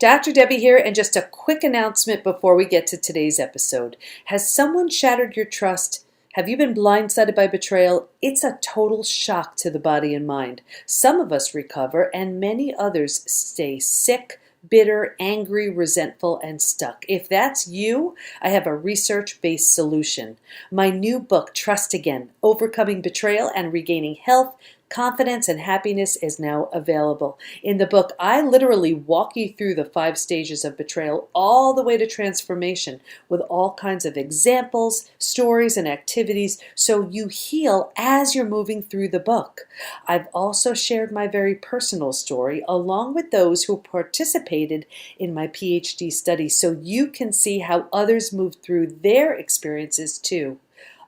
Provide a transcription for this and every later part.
Dr. Debbie here, and just a quick announcement before we get to today's episode. Has someone shattered your trust? Have you been blindsided by betrayal? It's a total shock to the body and mind. Some of us recover, and many others stay sick, bitter, angry, resentful, and stuck. If that's you, I have a research-based solution. My new book, Trust Again, Overcoming Betrayal and Regaining Health, Confidence, and Happiness, is now available. In the book, I literally walk you through the 5 stages of betrayal all the way to transformation with all kinds of examples, stories, and activities so you heal as you're moving through the book. I've also shared my very personal story along with those who participated in my PhD study so you can see how others moved through their experiences too.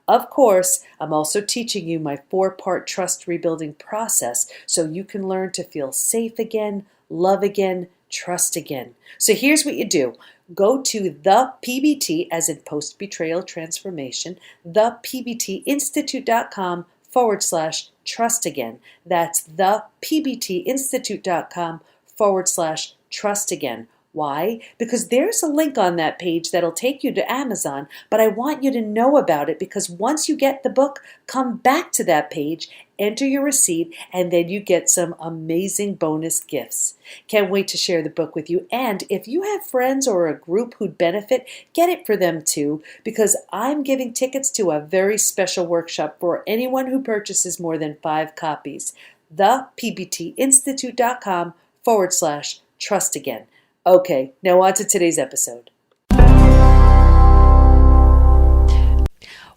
Of course, I'm also teaching you my 4-part trust rebuilding process so you can learn to feel safe again, love again, trust again. So here's what you do. Go to the PBT, as in post-betrayal transformation, thepbtinstitute.com/trust again. That's thepbtinstitute.com/trust again. Why? Because there's a link on that page that'll take you to Amazon, but I want you to know about it because once you get the book, come back to that page, enter your receipt, and then you get some amazing bonus gifts. Can't wait to share the book with you. And if you have friends or a group who'd benefit, get it for them too, because I'm giving tickets to a very special workshop for anyone who purchases more than 5 copies. thepbtinstitute.com/trust again. Okay, now on to today's episode.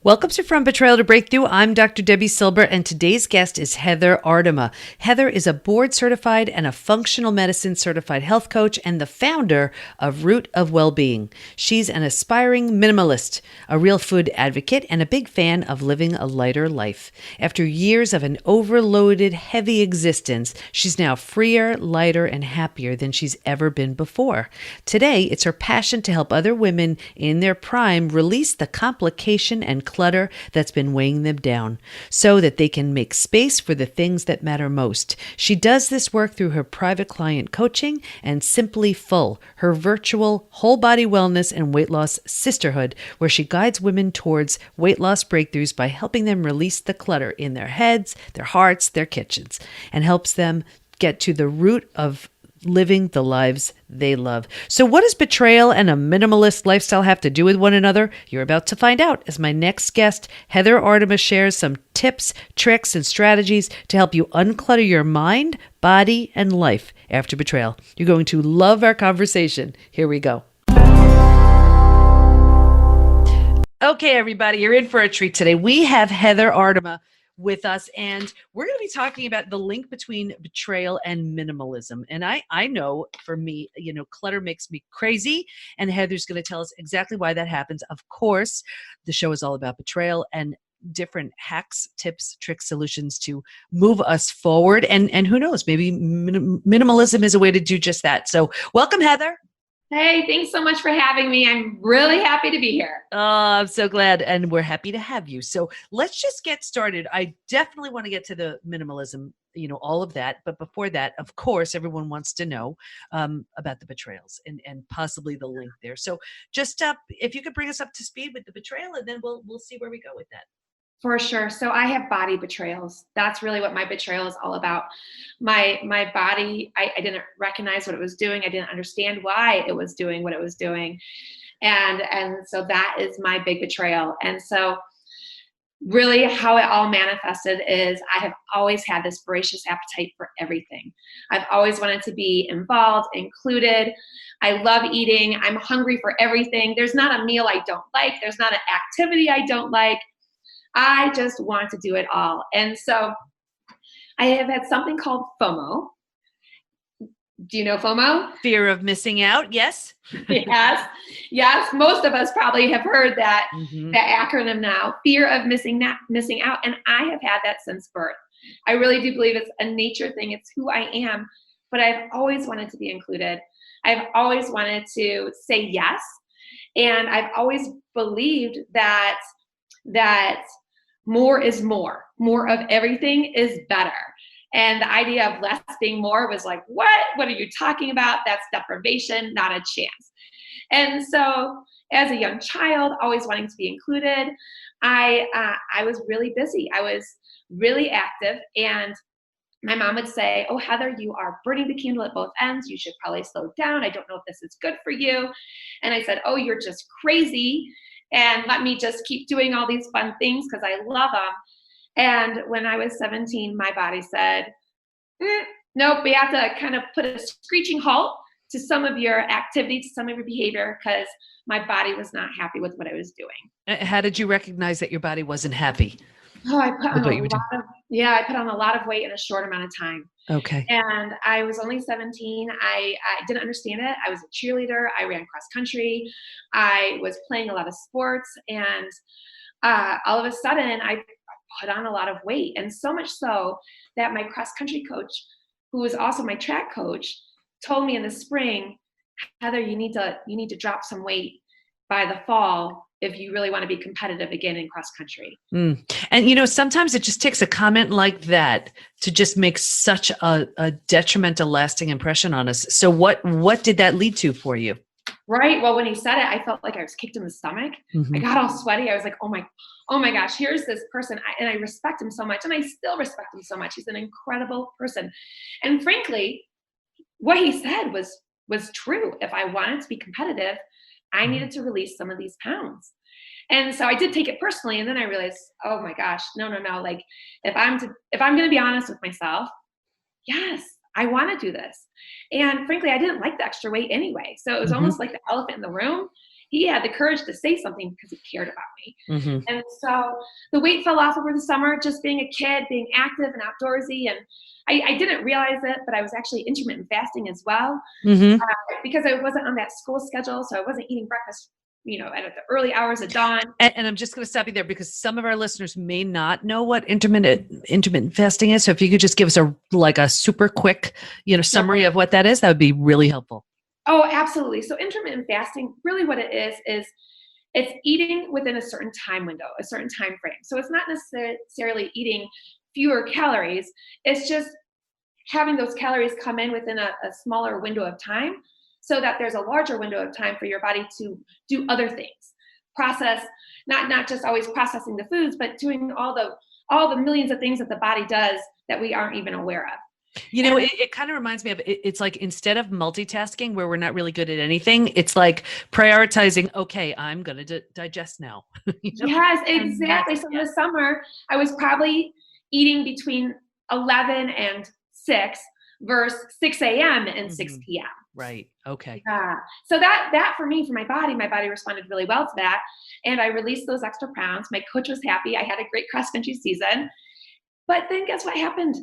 Welcome to From Betrayal to Breakthrough. I'm Dr. Debbie Silber, and today's guest is Heather Aardemer. Heather is a board-certified and a functional medicine certified health coach and the founder of Root of Wellbeing. She's an aspiring minimalist, a real food advocate, and a big fan of living a lighter life. After years of an overloaded, heavy existence, she's now freer, lighter, and happier than she's ever been before. Today, it's her passion to help other women in their prime release the complication and clutter that's been weighing them down so that they can make space for the things that matter most. She does this work through her private client coaching and Simply Full, her virtual whole body wellness and weight loss sisterhood, where she guides women towards weight loss breakthroughs by helping them release the clutter in their heads, their hearts, their kitchens, and helps them get to the root of living the lives they love. So what does betrayal and a minimalist lifestyle have to do with one another? You're about to find out as my next guest, Heather Aardemer, shares some tips, tricks, and strategies to help you unclutter your mind, body, and life after betrayal. You're going to love our conversation. Here we go. Okay, everybody, you're in for a treat today. We have Heather Aardemer with us, and we're going to be talking about the link between betrayal and minimalism. And I know for me, clutter makes me crazy, and Heather's going to tell us exactly why that happens. Of course, the show is all about betrayal and different hacks, tips, tricks, solutions to move us forward. And who knows, maybe minimalism is a way to do just that. So welcome, Heather. Hey, thanks so much for having me. I'm really happy to be here. Oh, I'm so glad. And we're happy to have you. So let's just get started. I definitely want to get to the minimalism, all of that. But before that, of course, everyone wants to know about the betrayals and possibly the link there. So just if you could bring us up to speed with the betrayal, and then we'll see where we go with that. For sure. So I have body betrayals. That's really what my betrayal is all about. My body, I didn't recognize what it was doing. I didn't understand why it was doing what it was doing. And so that is my big betrayal. And so really how it all manifested is I have always had this voracious appetite for everything. I've always wanted to be involved, included. I love eating. I'm hungry for everything. There's not a meal I don't like. There's not an activity I don't like. I just want to do it all. And so I have had something called FOMO. Do you know FOMO? Fear of missing out, yes? Yes. Most of us probably have heard that, that acronym now, fear of missing out. And I have had that since birth. I really do believe it's a nature thing. It's who I am. But I've always wanted to be included. I've always wanted to say yes. And I've always believed that more is more. More of everything is better. And the idea of less being more was like, what? What are you talking about? That's deprivation, not a chance. And so, as a young child, always wanting to be included, I was really busy. I was really active, and my mom would say, "Oh, Heather, you are burning the candle at both ends. You should probably slow down. I don't know if this is good for you." And I said, "Oh, you're just crazy. And let me just keep doing all these fun things because I love them." And when I was 17, my body said, "Mm, nope, we have to kind of put a screeching halt to some of your activity, to some of your behavior, because my body was not happy with what I was doing." How did you recognize that your body wasn't happy Oh, I put on with a what you were lot doing? of yeah, I put on a lot of weight in a short amount of time. Okay. And I was only 17. I didn't understand it. I was a cheerleader. I ran cross country. I was playing a lot of sports. And all of a sudden, I put on a lot of weight. And so much so that my cross country coach, who was also my track coach, told me in the spring, "Heather, you need to drop some weight by the fall if you really want to be competitive again in cross country." Mm. And sometimes it just takes a comment like that to just make such a detrimental, lasting impression on us. So what did that lead to for you? Right. Well, when he said it, I felt like I was kicked in the stomach. I Hmm. got all sweaty. I was like, oh my gosh, here's this person. And I respect him so much. And I still respect him so much. He's an incredible person. And frankly, what he said was true. If I wanted to be competitive, I needed to release some of these pounds. And so I did take it personally. And then I realized, oh my gosh, no, no, no. Like if I'm gonna be honest with myself, yes, I want to do this. And frankly, I didn't like the extra weight anyway. So it was Hmm. almost like the elephant in the room. He had the courage to say something because he cared about me. Hmm. And so the weight fell off over the summer, just being a kid, being active and outdoorsy. And I didn't realize it, but I was actually intermittent fasting as well Hmm. because I wasn't on that school schedule. So I wasn't eating breakfast, at the early hours of dawn. And I'm just going to stop you there because some of our listeners may not know what intermittent fasting is. So if you could just give us a super quick, Sure. summary of what that is, that would be really helpful. Oh, absolutely. So intermittent fasting, really what it is it's eating within a certain time window, a certain time frame. So it's not necessarily eating fewer calories. It's just having those calories come in within a smaller window of time so that there's a larger window of time for your body to do other things. Process, not just always processing the foods, but doing all the millions of things that the body does that we aren't even aware of. And It kind of reminds me of it's like instead of multitasking where we're not really good at anything, it's like prioritizing, okay, I'm going to digest now. you know, yes, and that's, exactly. So in yeah. the summer, I was probably eating between 11 and 6 versus 6 a.m. and 6 Mhm. p.m. Right. Okay. Yeah. So that for me, for my body responded really well to that. And I released those extra pounds. My coach was happy. I had a great cross country season. But then guess what happened?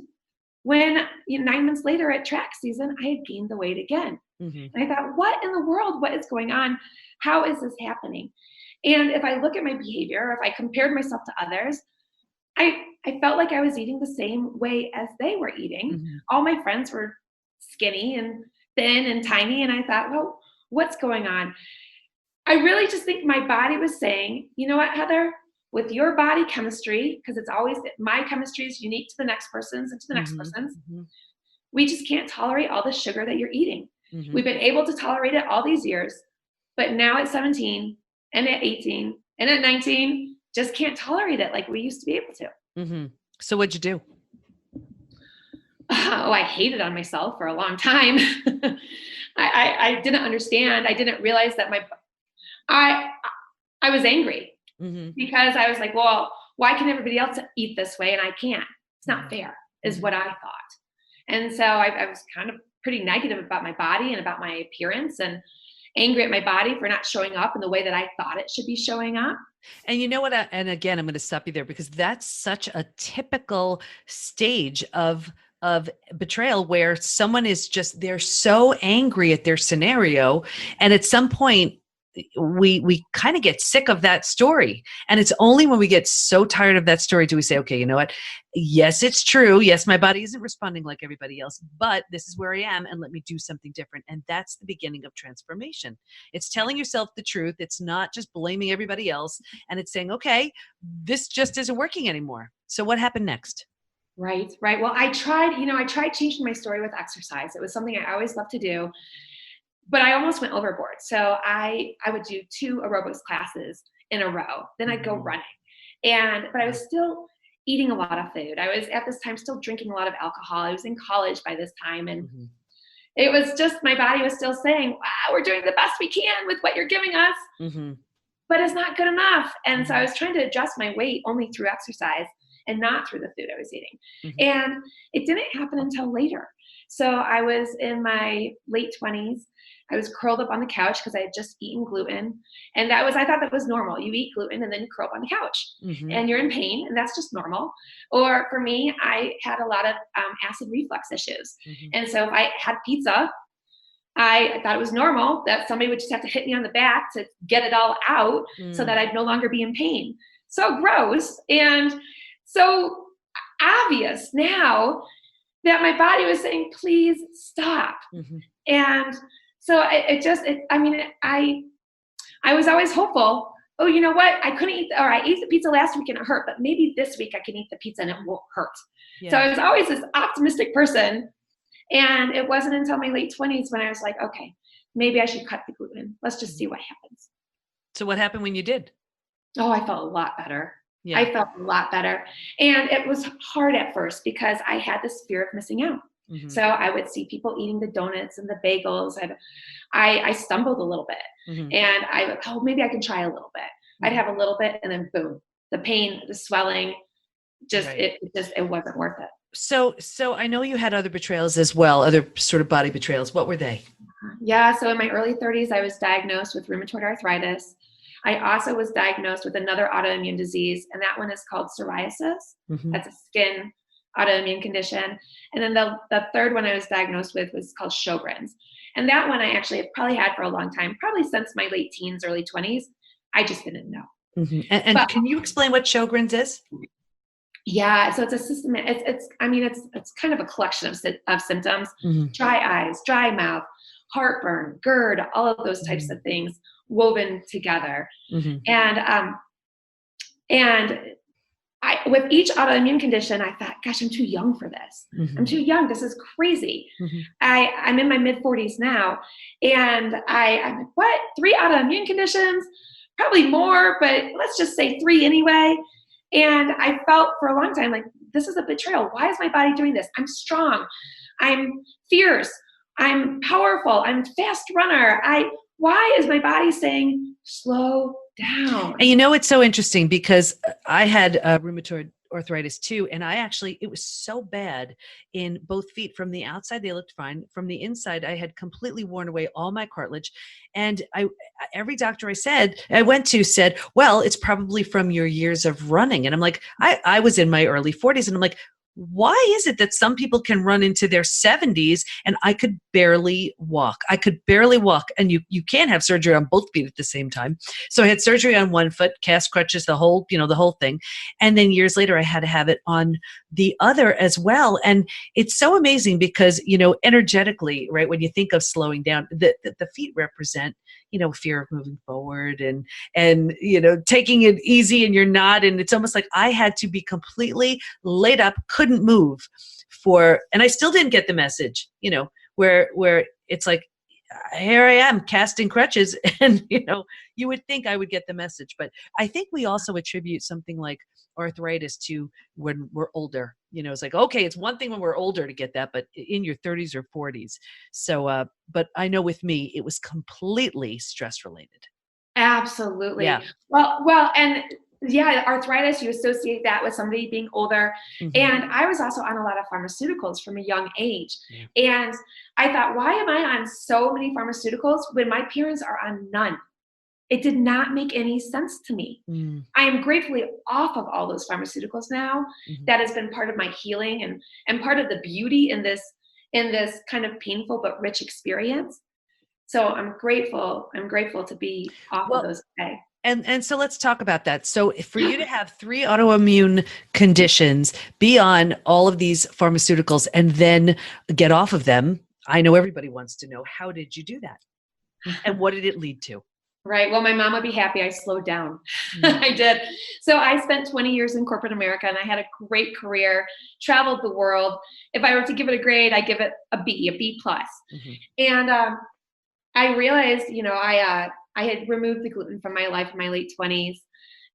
When 9 months later at track season, I had gained the weight again. Hmm. And I thought, what in the world? What is going on? How is this happening? And if I look at my behavior, if I compared myself to others, I felt like I was eating the same way as they were eating. Hmm. All my friends were skinny and thin and tiny. And I thought, well, what's going on? I really just think my body was saying, you know what, Heather, with your body chemistry, because it's always my chemistry is unique to the next person's and to the next Hmm. person's, Hmm. we just can't tolerate all the sugar that you're eating. Hmm. We've been able to tolerate it all these years, but now at 17 and at 18 and at 19, just can't tolerate it like we used to be able to. Hmm. So what'd you do? Oh, I hated on myself for a long time. I didn't understand. I didn't realize that I I was angry Hmm. because I was like, well, why can everybody else eat this way and I can't? It's not Hmm. fair, is Hmm. what I thought. And so I was kind of pretty negative about my body and about my appearance and angry at my body for not showing up in the way that I thought it should be showing up. And you know what? And again, I'm going to stop you there because that's such a typical stage of betrayal where someone is just they're so angry at their scenario, and at some point we kind of get sick of that story. And it's only when we get so tired of that story do we say, okay, you know what? Yes, it's true. Yes, my body isn't responding like everybody else, but this is where I am, and let me do something different. And that's the beginning of transformation. It's telling yourself the truth. It's not just blaming everybody else, and it's saying, okay, this just isn't working anymore. So what happened next? Right, right. Well, I tried changing my story with exercise. It was something I always loved to do, but I almost went overboard. So I would do 2 aerobics classes in a row. Then I'd go Mhm. running. But I was still eating a lot of food. I was at this time still drinking a lot of alcohol. I was in college by this time, and Mhm. it was just my body was still saying, "Wow, we're doing the best we can with what you're giving us." Mhm. But it's not good enough. And so I Mhm. was trying to adjust my weight only through exercise and not through the food I was eating. Mhm. And it didn't happen until later. So I was in my late 20s. I was curled up on the couch because I had just eaten gluten. And I thought that was normal. You eat gluten and then you curl up on the couch Mhm. and you're in pain, and that's just normal. Or for me, I had a lot of acid reflux issues. Mhm. And so if I had pizza, I thought it was normal that somebody would just have to hit me on the back to get it all out so Mm. that I'd no longer be in pain. So gross and so obvious now that my body was saying, please stop. Mhm. And so I was always hopeful. Oh, you know what? I couldn't eat, or I ate the pizza last week and it hurt, but maybe this week I can eat the pizza and it won't hurt. So Yeah. I was always this optimistic person, and it wasn't until my late 20s when I was like, okay, maybe I should cut the gluten. Let's just Mhm. see what happens. So what happened when you did? Oh, I felt a lot better. Yeah. I felt a lot better. And it was hard at first because I had this fear of missing out. Mhm. So I would see people eating the donuts and the bagels. I stumbled a little bit, Mhm. and I would, oh, maybe I can try a little bit. I'd Mhm. have a little bit, and then boom, the pain, the swelling, Right. it wasn't worth it. So I know you had other betrayals as well, other sort of body betrayals. What were they? Yeah, so in my early 30s, I was diagnosed with rheumatoid arthritis. I also was diagnosed with another autoimmune disease, and that one is called psoriasis. Mhm. That's a skin autoimmune condition. And then the third one I was diagnosed with was called Sjogren's. And that one I actually have probably had for a long time, probably since my late teens, early 20s. I just didn't know. Mhm. And But can you explain what Sjogren's is? yeah, so it's a system. It's kind of a collection of symptoms: Mhm. dry eyes, dry mouth, heartburn, GERD, all of those types of Mhm. things woven together. Mhm. And and with each autoimmune condition, I thought, gosh, I'm too young for this. I'm Mhm. too young. This is crazy. Mhm. I'm in my mid 40s now, and I'm like, what? 3 autoimmune conditions? Probably more, but let's just say 3 anyway. And I felt for a long time like this is a betrayal. Why is my body doing this? I'm strong. I'm fierce. I'm powerful. I'm a fast runner. Why is my body saying slow And down? you know, it's so interesting because I had rheumatoid arthritis too. And it was so bad in both feet. From the outside, they looked fine. From the inside, I had completely worn away all my cartilage. And every doctor I went to said, well, it's probably from your years of running. And I'm like, I was in my early 40s and I'm like, why is it that some people can run into their 70s and I could barely walk? I could barely walk. And you can't have surgery on both feet at the same time. So I had surgery on one foot, cast crutches, the whole thing. And then years later, I had to have it on the other as well. And it's so amazing because, energetically, right, when you think of slowing down, the feet represent, fear of moving forward and, taking it easy and you're not. And it's almost like I had to be completely laid up, couldn't move and I still didn't get the message, where it's like, here I am casting crutches and you would think I would get the message, but I think we also attribute something like arthritis to when we're older. It's like, okay, it's one thing when we're older to get that, but in your 30s or 40s. So but I know with me it was completely stress related. Absolutely. Yeah. And yeah, arthritis, you associate that with somebody being older. Hmm. And I was also on a lot of pharmaceuticals from a young age. Yeah. And I thought, why am I on so many pharmaceuticals when my parents are on none? It did not make any sense to me. Mm. I am gratefully off of all those pharmaceuticals now. Hmm. That has been part of my healing and part of the beauty in this kind of painful but rich experience. So I'm grateful. I'm grateful to be off of Well, those today. and so let's talk about that. So for you to have 3 autoimmune conditions, be on all of these pharmaceuticals, and then get off of them, I know everybody wants to know, how did you do that? And what did it lead to? Right. Well, my mom would be happy I slowed down. Mm. I did. So I spent 20 years in corporate America and I had a great career, traveled the world. If I were to give it a grade, I give it a B plus. Mhm. And I realized, I had removed the gluten from my life in my late 20s.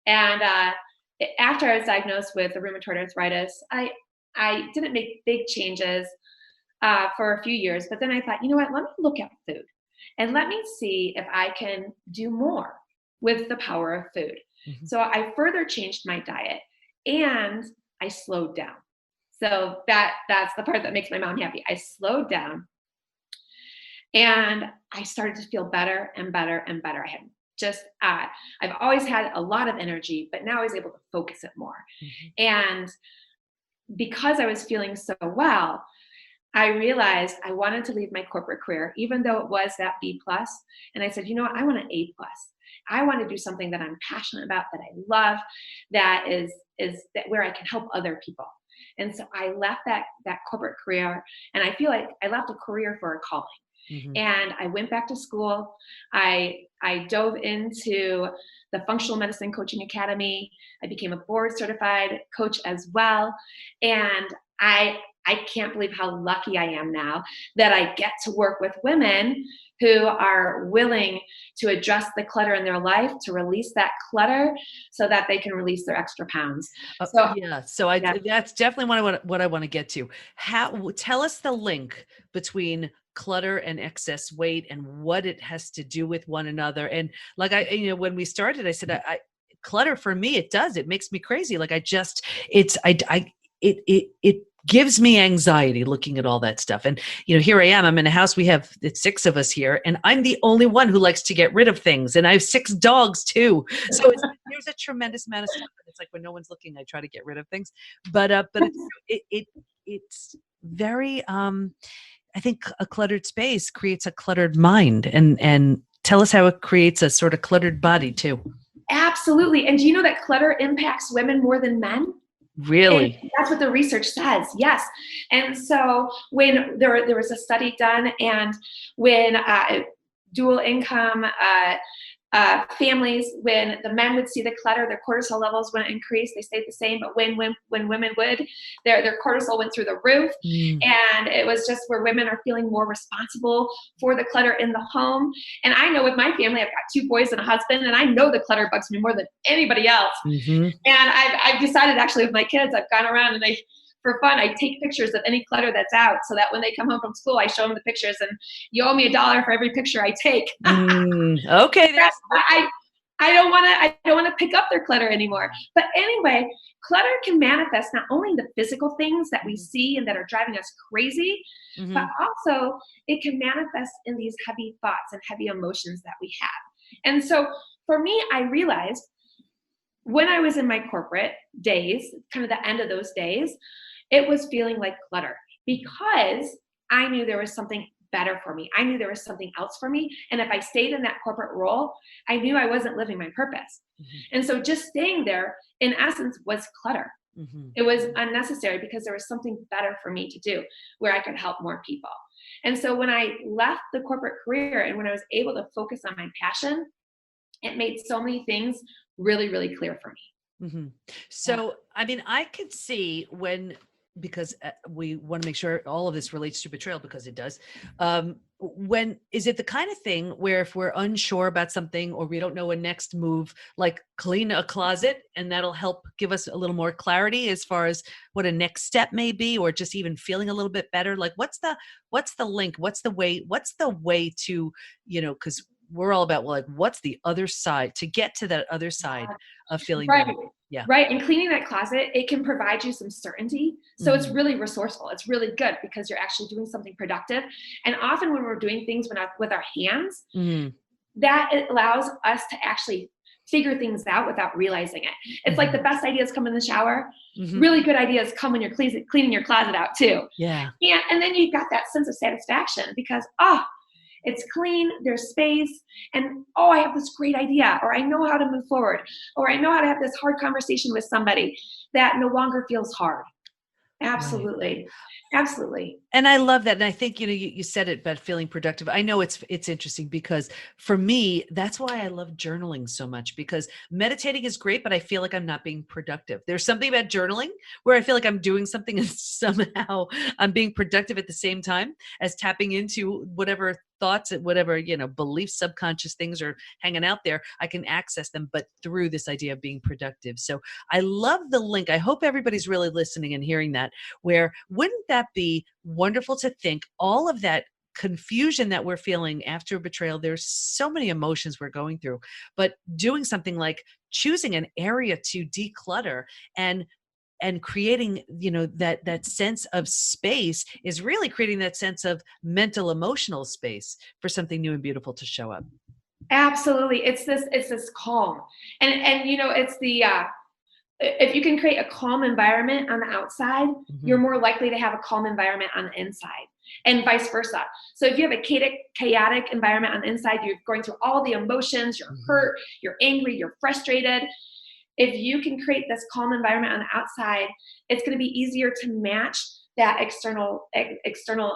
And after I was diagnosed with rheumatoid arthritis, I didn't make big changes for a few years. But then I thought, you know what, let me look at food and let me see if I can do more with the power of food. Mhm. So I further changed my diet and I slowed down. So that's the part that makes my mom happy. I slowed down and I started to feel better and better and better. I had just, I've always had a lot of energy, but now I was able to focus it more. Mhm. And because I was feeling so well, I realized I wanted to leave my corporate career, even though it was that B plus. And I said, you know what? I want an A plus. I want to do something that I'm passionate about, that I love, that is that where I can help other people. And so I left that corporate career, and I feel like I left a career for a calling. Mhm. And I went back to school. I dove into the Functional Medicine Coaching Academy. I became a board certified coach as well. And I can't believe how lucky I am now that I get to work with women who are willing to address the clutter in their life, to release that clutter so that they can release their extra pounds. So Yeah. So yeah. that's definitely what I want to get to. Tell us the link between clutter and excess weight and what it has to do with one another. And like when we started, I said, I clutter for me, it makes me crazy. Like it gives me anxiety looking at all that stuff. And here I am. I'm in a house. It's 6 of us here, and I'm the only one who likes to get rid of things. And I have 6 dogs too. So there's a tremendous amount of stuff. And it's like when no one's looking, I try to get rid of things. But it's very I think a cluttered space creates a cluttered mind, and tell us how it creates a sort of cluttered body too. Absolutely. And do you know that clutter impacts women more than men? And Really? that's what the research says. Yes. And so when there was a study done, and when dual income families, when the men would see the clutter, their cortisol levels wouldn't increase; they stayed the same. But when women would, their cortisol went through the roof, Mm. and it was just where women are feeling more responsible for the clutter in the home. And I know with my family, I've got 2 boys and a husband, and I know the clutter bugs me more than anybody else. Mhm. And I've decided, actually, with my kids, I've gone around and for fun, I take pictures of any clutter that's out, so that when they come home from school, I show them the pictures, and you owe me $1 for every picture I take. Okay, That there's I don't want to pick up their clutter anymore. But anyway, clutter can manifest not only in the physical things that we see and that are driving us crazy, but Mhm. also it can manifest in these heavy thoughts and heavy emotions that we have. And so for me, I realized when I was in my corporate days, kind of the end of those days, it was feeling like clutter, because I knew there was something better for me. I knew there was something else for me. And if I stayed in that corporate role, I knew I wasn't living my purpose. Mhm. And so just staying there, in essence, was clutter. Mhm. It was unnecessary because there was something better for me to do where I could help more people. And so when I left the corporate career and when I was able to focus on my passion, it made so many things really, really clear for me. Mhm. Yeah. So, I mean, I could see because we want to make sure all of this relates to betrayal, because it does. When is it the kind of thing where if we're unsure about something or we don't know a next move, like clean a closet, and that'll help give us a little more clarity as far as what a next step may be, or just even feeling a little bit better? Like, what's the link? What's the way to, because we're all about, well, like, what's the other side to get to that other side of feeling Right. better? Yeah. Right. And cleaning that closet, it can provide you some certainty. So it's Mhm. really resourceful. It's really good because you're actually doing something productive. And often when we're doing things with our hands, Mhm. that it allows us to actually figure things out without realizing it. It's like the Mhm. best ideas come in the shower. Mhm. Really good ideas come when you're cleaning your closet out too. Yeah. And then you've got that sense of satisfaction because, it's clean, there's space, and I have this great idea, or I know how to move forward, or I know how to have this hard conversation with somebody that no longer feels hard. Right. Absolutely. Absolutely. And I love that. And I think, you said it about feeling productive. I know it's interesting because for me, that's why I love journaling so much, because meditating is great, but I feel like I'm not being productive. There's something about journaling where I feel like I'm doing something and somehow I'm being productive at the same time as tapping into whatever thoughts and whatever, beliefs, subconscious things are hanging out there. I can access them, but through this idea of being productive. So I love the link. I hope everybody's really listening and hearing that, where wouldn't that be wonderful to think all of that confusion that we're feeling after a betrayal? There's so many emotions we're going through, but doing something like choosing an area to declutter and creating, that sense of space is really creating that sense of mental emotional space for something new and beautiful to show up. Absolutely. It's this calm. And it's the if you can create a calm environment on the outside, you're Mhm. more likely to have a calm environment on the inside, and vice versa. So if you have a chaotic environment on the inside, you're going through all the emotions, you're Mhm. hurt, you're angry, you're frustrated. If you can create this calm environment on the outside, it's going to be easier to match that external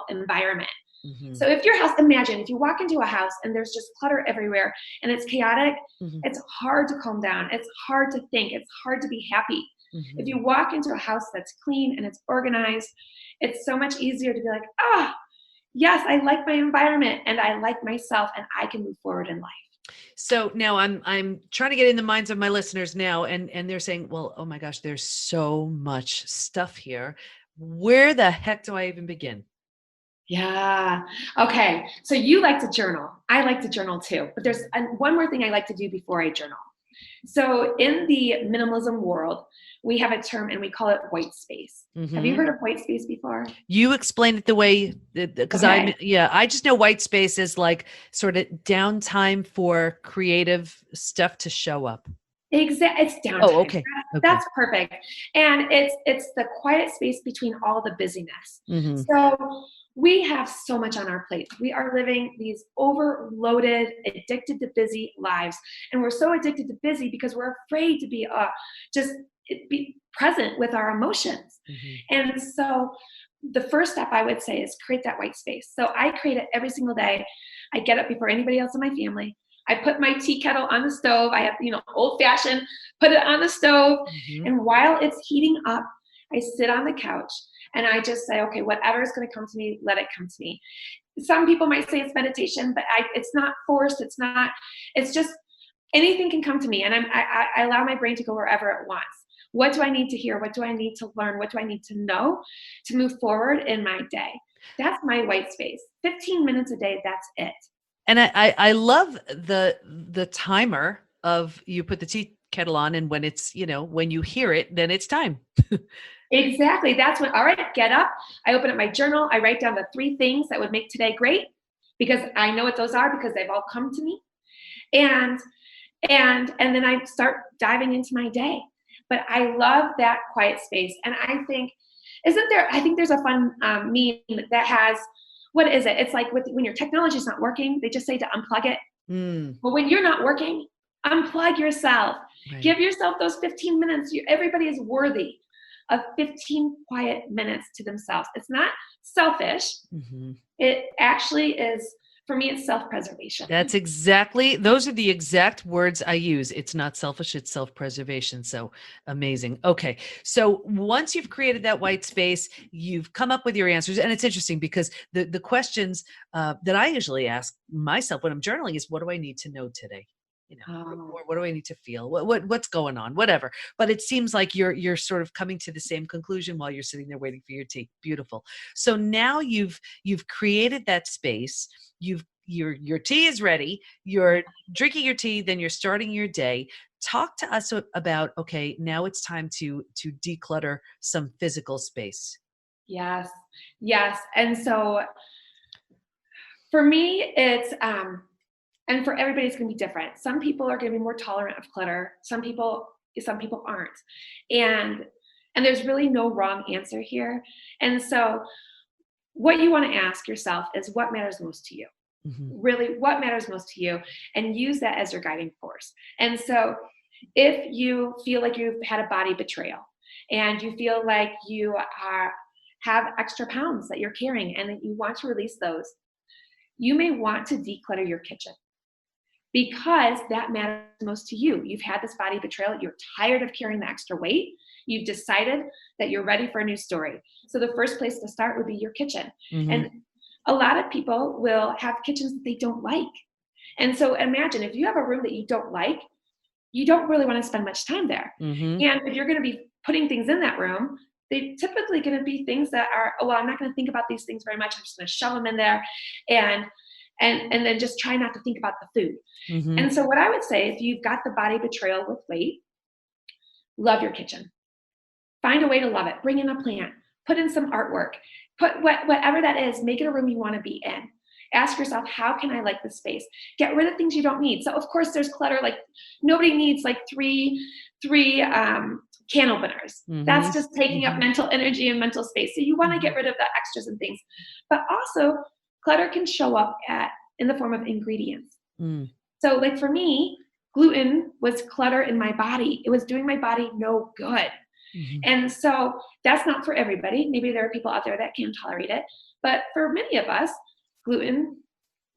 environment. Mhm. So if your house, imagine if you walk into a house and there's just clutter everywhere and it's chaotic, Mhm. it's hard to calm down. It's hard to think. It's hard to be happy. If Mhm. you walk into a house that's clean and it's organized, it's so much easier to be like, yes, I like my environment and I like myself and I can move forward in life. So now I'm trying to get in the minds of my listeners now, and they're saying, "Well, oh my gosh, there's so much stuff here. Where the heck do I even begin?" Yeah. Okay. So you like to journal. I like to journal too. But there's one more thing I like to do before I journal. So in the minimalism world, we have a term and we call it white space. Have you Mhm. heard of white space before? You explain it the way because Okay. I just know white space is like sort of downtime for creative stuff to show up. It's Oh, downtime. okay. Okay. That's perfect. And it's the quiet space between all the busyness. Mhm. So we have so much on our plate. We are living these overloaded, addicted to busy lives. And we're so addicted to busy because we're afraid to just be present with our emotions. Mhm. And so the first step I would say is create that white space. So I create it every single day. I get up before anybody else in my family. I put my tea kettle on the stove. I have, old fashioned, put it on the stove. Mhm. And while it's heating up, I sit on the couch and I just say, okay, whatever is going to come to me, let it come to me. Some people might say it's meditation, but it's not forced. It's just anything can come to me. And I allow my brain to go wherever it wants. What do I need to hear? What do I need to learn? What do I need to know to move forward in my day? That's my white space. 15 minutes a day, that's it. And I love the timer of you put the tea kettle on, and when it's, when you hear it, then it's time. Exactly. That's when, all right, get up. I open up my journal. I write down the 3 things that would make today great because I know what those are because they've all come to me. And and then I start diving into my day. But I love that quiet space. And I think, I think there's a fun meme that has, what is it? It's like when your technology is not working, they just say to unplug it. Mm, But when you're not working, unplug yourself. right. Give yourself those 15 minutes. Everybody is worthy of 15 quiet minutes to themselves. It's not selfish. Mhm. It actually is, for me, it's self preservation. Those are the exact words I use. It's not selfish, it's self-preservation. So amazing. Okay. So once you've created that white space, you've come up with your answers. And it's interesting because the questions that I usually ask myself when I'm journaling is, what do I need to know today? Oh, Or what do I need to feel? What's going on? Whatever. But it seems like you're sort of coming to the same conclusion while you're sitting there waiting for your tea. Beautiful. So now you've created that space. Your tea is ready. yeah. You're drinking your tea, then you're starting your day. Talk to us about, okay, now it's time to declutter some physical space. Yes. Yes. And so for me, and for everybody, it's going to be different. Some people are going to be more tolerant of clutter. Some people aren't. And, and there's really no wrong answer here. And so what you want to ask yourself is what matters most to you? Mhm. Really, what matters most to you? And use that as your guiding force. And so if you feel like you've had a body betrayal and you feel like you have extra pounds that you're carrying and that you want to release those, you may want to declutter your kitchen, because that matters most to you. You've had this body betrayal. You're tired of carrying the extra weight. You've decided that you're ready for a new story. So the first place to start would be your kitchen. Mm-hmm. And a lot of people will have kitchens that they don't like. And so imagine if you have a room that you don't like, you don't really want to spend much time there. Mm-hmm. And if you're going to be putting things in that room, they typically going to be things that are, oh, well, I'm not going to think about these things very much. I'm just going to shove them in there and then just try not to think about the food. Mm-hmm. And so what I would say, if you've got the body betrayal with weight, love your kitchen. Find a way to love it. Bring in a plant. Put in some artwork. Put whatever that is, make it a room you want to be in. Ask yourself, how can I like this space? Get rid of things you don't need. So of course there's clutter. Like nobody needs like three can openers. Mm-hmm. That's just taking up mental energy and mental space. So you want to get rid of the extras and things. But also clutter can show up in the form of ingredients. Mm. So like for me, gluten was clutter in my body. It was doing my body no good. Mm-hmm. And so that's not for everybody. Maybe there are people out there that can tolerate it. But for many of us, gluten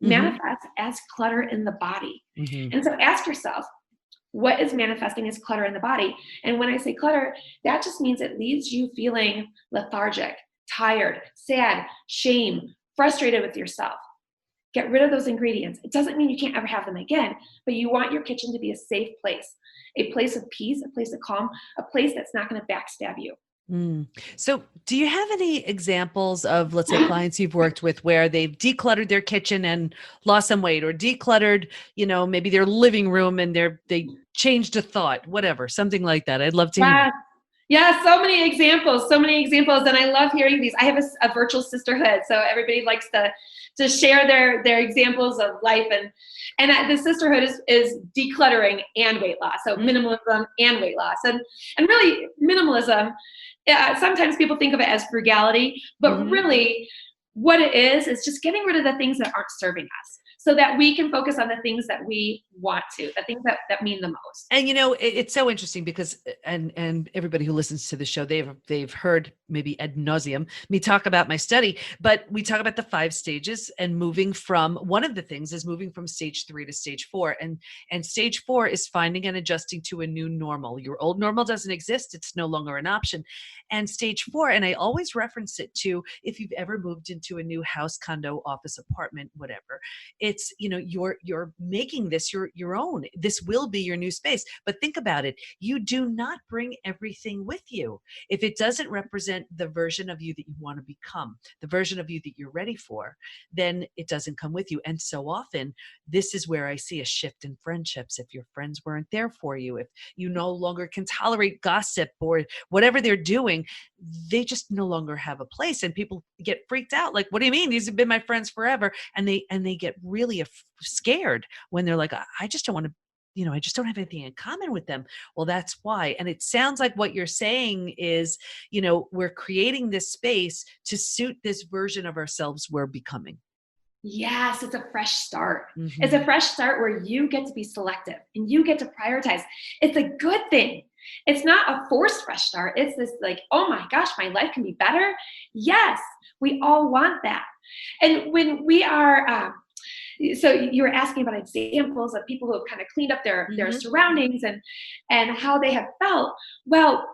manifests as clutter in the body. Mm-hmm. And so ask yourself, what is manifesting as clutter in the body? And when I say clutter, that just means it leaves you feeling lethargic, tired, sad, shame, frustrated with yourself. Get rid of those ingredients. It doesn't mean you can't ever have them again, but you want your kitchen to be a safe place, a place of peace, a place of calm, a place that's not going to backstab you. Mm. So do you have any examples of, let's say, clients you've worked with where they've decluttered their kitchen and lost some weight, or decluttered, maybe their living room and they changed a thought, whatever, something like that? I'd love to hear. Yeah, so many examples. And I love hearing these. I have a virtual sisterhood. So everybody likes to share their examples of life. And the sisterhood is decluttering and weight loss. So minimalism and weight loss. And really minimalism, sometimes people think of it as frugality, but really what it is just getting rid of the things that aren't serving us, so that we can focus on the things that we want to, the things that mean the most. And it's so interesting because, and everybody who listens to the show, they've heard maybe ad nauseum me talk about my study, but we talk about the 5 stages and one of the things is moving from stage 3 to stage 4. And stage 4 is finding and adjusting to a new normal. Your old normal doesn't exist. It's no longer an option. And stage 4, and I always reference it to, if you've ever moved into a new house, condo, office, apartment, whatever, it's, you're making this your own. This will be your new space. But think about it. You do not bring everything with you. If it doesn't represent the version of you that you want to become, the version of you that you're ready for, then it doesn't come with you. And so often, this is where I see a shift in friendships. If your friends weren't there for you, if you no longer can tolerate gossip or whatever they're doing, they just no longer have a place. And people get freaked out. Like, what do you mean? These have been my friends forever. And they get really scared when they're like, I just don't want to, I just don't have anything in common with them. Well, that's why. And it sounds like what you're saying is, we're creating this space to suit this version of ourselves we're becoming. Yes, it's a fresh start. It's a fresh start where you get to be selective and you get to prioritize. It's a good thing. It's not a forced fresh start. It's this like, oh my gosh, my life can be better. Yes, we all want that. And when we are, so you were asking about examples of people who have kind of cleaned up their surroundings and how they have felt. Well,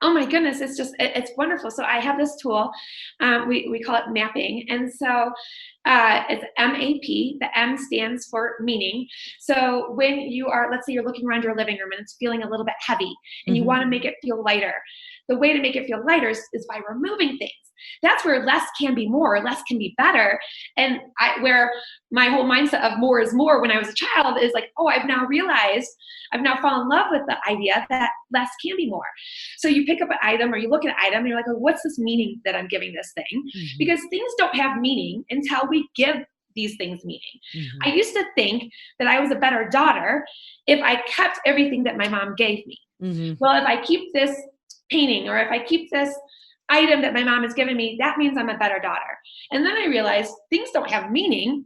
oh my goodness, it's wonderful. So I have this tool, we call it mapping. And so it's MAP, the M stands for meaning. So when you are, let's say you're looking around your living room and it's feeling a little bit heavy and you want to make it feel lighter. The way to make it feel lighter is by removing things. That's where less can be more, less can be better. And where my whole mindset of more is more when I was a child is like, oh, I've now fallen in love with the idea that less can be more. So you pick up an item or you look at an item and you're like, oh, what's this meaning that I'm giving this thing? Because things don't have meaning until we give these things meaning. I used to think that I was a better daughter if I kept everything that my mom gave me. Well, if I keep this painting or if I keep this item that my mom has given me, that means I'm a better daughter. And then I realized things don't have meaning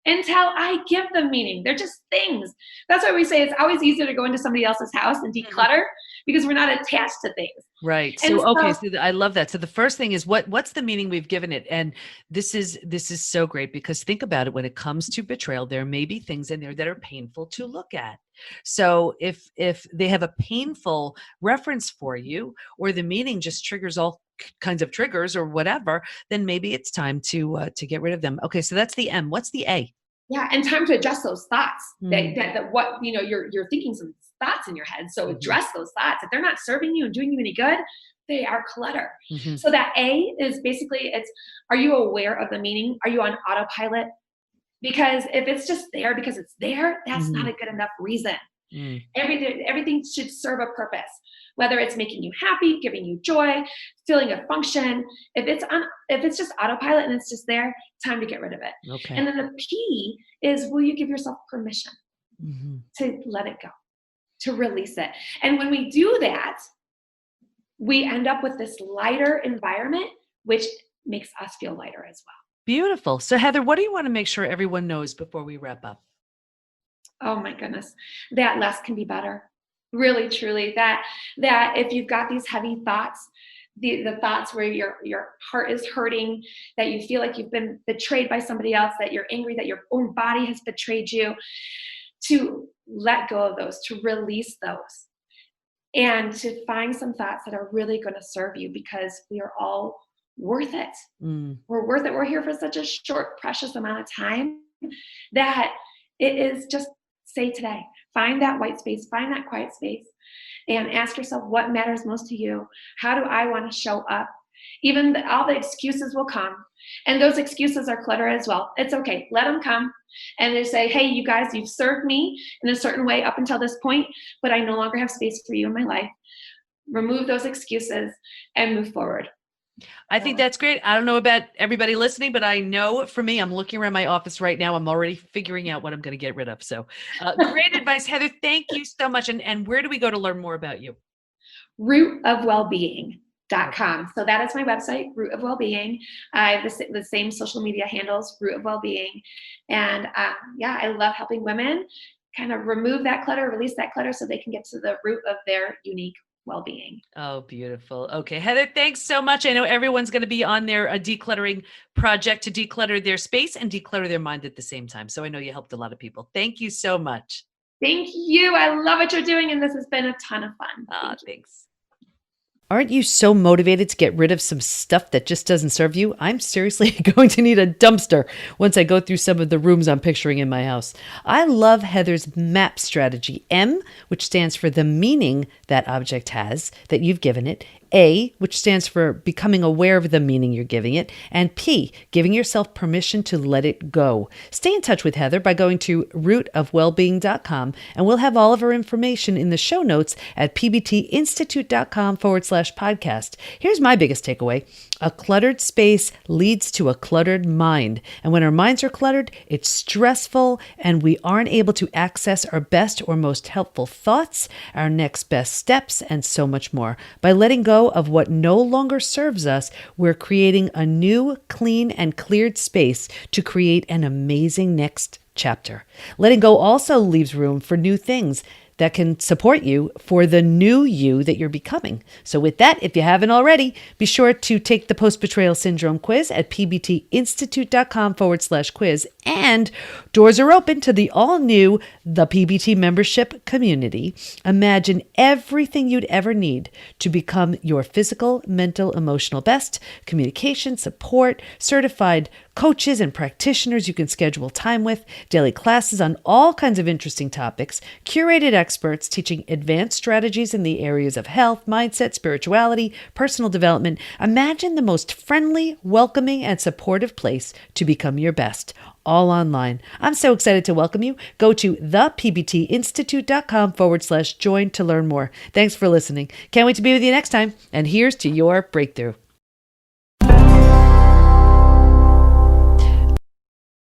until I give them meaning. They're just things. That's why we say it's always easier to go into somebody else's house and declutter because we're not attached to things. Right. And So, okay. So I love that. So the first thing is what's the meaning we've given it? And this is so great because think about it. When it comes to betrayal, there may be things in there that are painful to look at. So if they have a painful reference for you, or the meaning just triggers all kinds of triggers or whatever, then maybe it's time to get rid of them. Okay. So that's the M. What's the A? yeah, and time to adjust those thoughts. Mm. That what you're thinking some thoughts in your head. So Mhm. address those thoughts. If they're not serving you and doing you any good, they are clutter. Mhm. So that A is basically are you aware of the meaning? Are you on autopilot? Because if it's just there because it's there, that's not a good enough reason. Mm. Everything should serve a purpose, whether it's making you happy, giving you joy, filling a function. If it's just autopilot and it's just there, time to get rid of it. Okay. And then the P is, will you give yourself permission to let it go, to release it? And when we do that, we end up with this lighter environment, which makes us feel lighter as well. Beautiful. So Heather, what do you want to make sure everyone knows before we wrap up? Oh my goodness, that less can be better. Really, truly, that if you've got these heavy thoughts, the thoughts where your heart is hurting, that you feel like you've been betrayed by somebody else, that you're angry that your own body has betrayed you, to let go of those, to release those, and to find some thoughts that are really going to serve you, because we are all worth it. We're worth it. We're here for such a short, precious amount of time that it is just say today, find that white space, find that quiet space, and ask yourself what matters most to you. How do I want to show up? Even all the excuses will come, and those excuses are clutter as well. It's okay. Let them come, and they say, hey, you guys, you've served me in a certain way up until this point, but I no longer have space for you in my life. Remove those excuses and move forward. I think that's great. I don't know about everybody listening, but I know for me, I'm looking around my office right now. I'm already figuring out what I'm going to get rid of. So great advice, Heather. Thank you so much. And where do we go to learn more about you? rootofwellbeing.com. So that is my website, Root of Wellbeing. I have the same social media handles, Root of Wellbeing. And I love helping women kind of remove that clutter, release that clutter, so they can get to the root of their unique well-being. Oh, beautiful. Okay, Heather, thanks so much. I know everyone's going to be on their decluttering project to declutter their space and declutter their mind at the same time. So I know you helped a lot of people. Thank you so much. Thank you. I love what you're doing, and this has been a ton of fun. Thanks. Aren't you so motivated to get rid of some stuff that just doesn't serve you? I'm seriously going to need a dumpster once I go through some of the rooms I'm picturing in my house. I love Heather's MAP strategy. M, which stands for the meaning that object has, that you've given it. A, which stands for becoming aware of the meaning you're giving it, and P, giving yourself permission to let it go. Stay in touch with Heather by going to rootofwellbeing.com, and we'll have all of her information in the show notes at pbtinstitute.com/podcast. Here's my biggest takeaway. A cluttered space leads to a cluttered mind. And when our minds are cluttered, it's stressful and we aren't able to access our best or most helpful thoughts, our next best steps, and so much more. By letting go of what no longer serves us, we're creating a new, clean, and cleared space to create an amazing next chapter. Letting go also leaves room for new things that can support you for the new you that you're becoming. So with that, if you haven't already, be sure to take the post-betrayal syndrome quiz at pbtinstitute.com/quiz. And doors are open to the all-new The PBT membership community. Imagine everything you'd ever need to become your physical, mental, emotional best, communication, support, certified coaches and practitioners you can schedule time with, daily classes on all kinds of interesting topics, curated experts teaching advanced strategies in the areas of health, mindset, spirituality, personal development. Imagine the most friendly, welcoming, and supportive place to become your best, all online. I'm so excited to welcome you. Go to thepbtinstitute.com/join to learn more. Thanks for listening. Can't wait to be with you next time. And here's to your breakthrough.